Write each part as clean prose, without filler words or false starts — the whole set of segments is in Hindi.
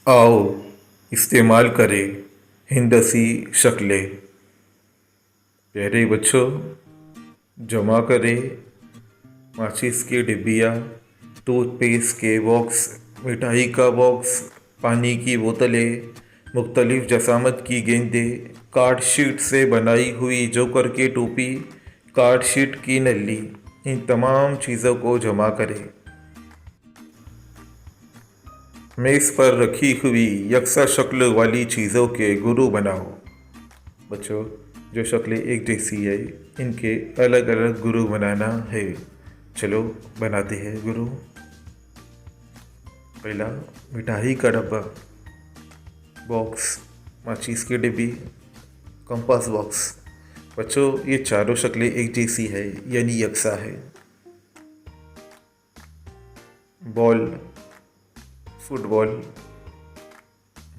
आओ इस्तेमाल करें हिंदसी शक्लें। प्यारे बच्चों, जमा करें माचिस की डिब्बियाँ, टूथपेस्ट के बॉक्स, मिठाई का बॉक्स, पानी की बोतलें, मुख्तलिफ जसामत की गेंदें, कार्ड शीट से बनाई हुई जोकर की टोपी, कार्ड शीट की नल्ली। इन तमाम चीज़ों को जमा करें। मेज़ पर रखी हुई यकसा शक्ल वाली चीज़ों के गुरु बनाओ। बच्चों, जो शक्लें एक जैसी है, इनके अलग अलग गुरु बनाना है। चलो बनाते हैं गुरु। पहला, मिठाई का डब्बा, बॉक्स, माचिस की डिब्बी, कंपास बॉक्स। बच्चों, ये चारों शक्लें एक जैसी है, यानी यकसा है। Ball, football,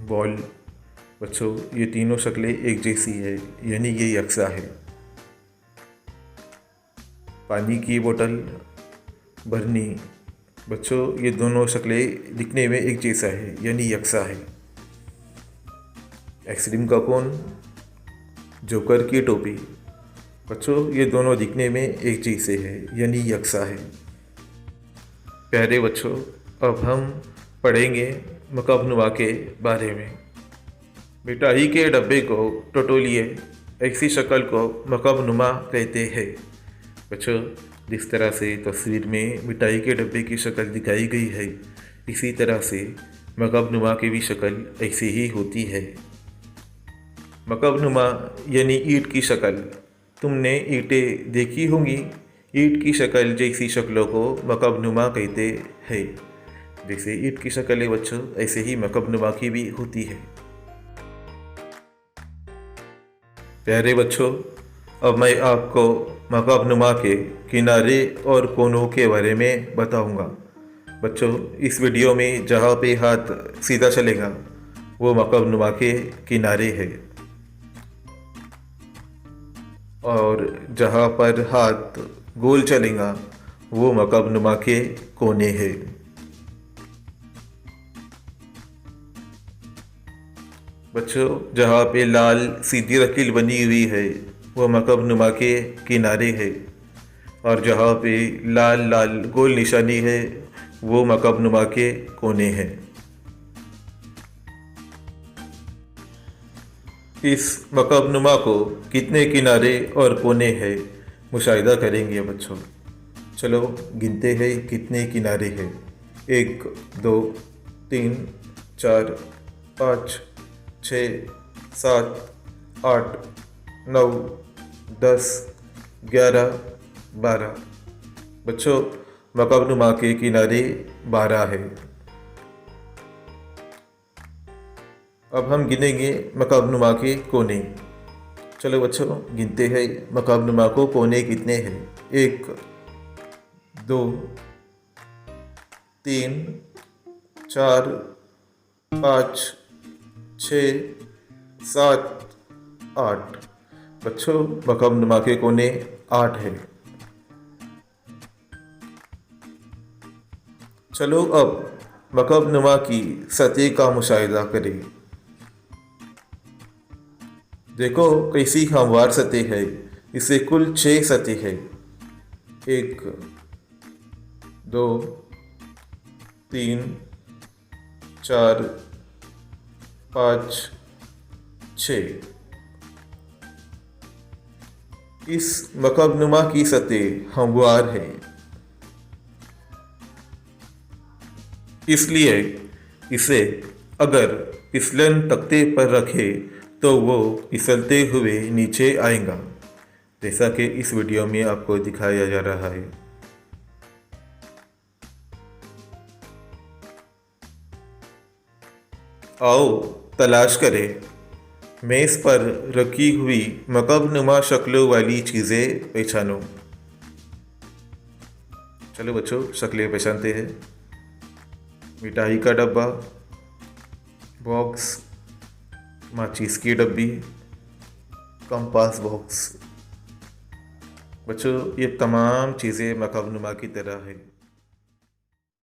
ball. बच्चों, ये तीनों शक्लें एक जैसी है, यानी ये यकसा है। पानी की बोतल, भरनी। बच्चों, ये दोनों शक्लें दिखने में एक जैसा है, यानी यकसा है। आइसक्रीम का कोन, जोकर की टोपी। बच्चों, ये दोनों दिखने में एक जैसे है, यानी यकसा है। प्यारे बच्चों, अब हम पढ़ेंगे मकबनुमा के बारे में। मिठाई के डब्बे को टटोलिए, ऐसी शक्ल को मकबनुमा कहते हैं। बच्चों, जिस तरह से तस्वीर में मिठाई के डब्बे की शक्ल दिखाई गई है, इसी तरह से मकबनुमा की भी शक्ल ऐसी ही होती है। मकबनुमा यानी ईंट की शक्ल। तुमने ईंटें देखी होंगी। ईंट की शक्ल जैसी शक्लों को मकबनुमा कहते हैं। जैसे ईंट की शक्ल है बच्चों, ऐसे ही मकबनुमा की भी होती है। प्यारे बच्चों, अब मैं आपको मकबनुमा के किनारे और कोनों के बारे में बताऊंगा। बच्चों, इस वीडियो में जहाँ पे हाथ सीधा चलेगा वो मकबनुमा के किनारे है, और जहाँ पर हाथ गोल चलेगा वो मकबनुमा के कोने हैं। बच्चों, जहाँ पे लाल सीधी लकीर बनी हुई है वो मकबनुमा के किनारे है, और जहाँ पे लाल लाल गोल निशानी है वो मकबनुमा के कोने हैं। इस मकबनुमा को कितने किनारे और कोने हैं मुशाहिदा करेंगे बच्चों। चलो गिनते हैं कितने किनारे हैं। 1 2 3 4 5 6 7 8 9 10 11 12। बच्चों, मकबनुमा के किनारे 12 है। अब हम गिनेंगे मकबनुमा के कोने। चलो बच्चों, गिनते हैं मकबनुमा को कोने कितने हैं। 1 2 3 4 5 6 7 8। बच्चों, मकबनुमा के कोने 8 है। चलो अब मकबनुमा की सतह का मुशाहिदा करें। देखो कैसी हमवार सतह है। इसे कुल 6 सतह है। 1 2 3 4 5 6। इस मकबनुमा की सतह हमवार है, इसलिए इसे अगर फिसलन तख्ते पर रखे तो वो फिसलते हुए नीचे आएगा, जैसा कि इस वीडियो में आपको दिखाया जा रहा है। आओ तलाश करें। मेज़ पर रखी हुई मकबनुमा शक्लों वाली चीज़ें पहचानो। चलो बच्चों, शक्लें पहचानते हैं। मिठाई का डब्बा, बॉक्स, माचिस की डब्बी, कंपास बॉक्स। बच्चों, ये तमाम चीज़ें मकबनुमा की तरह है।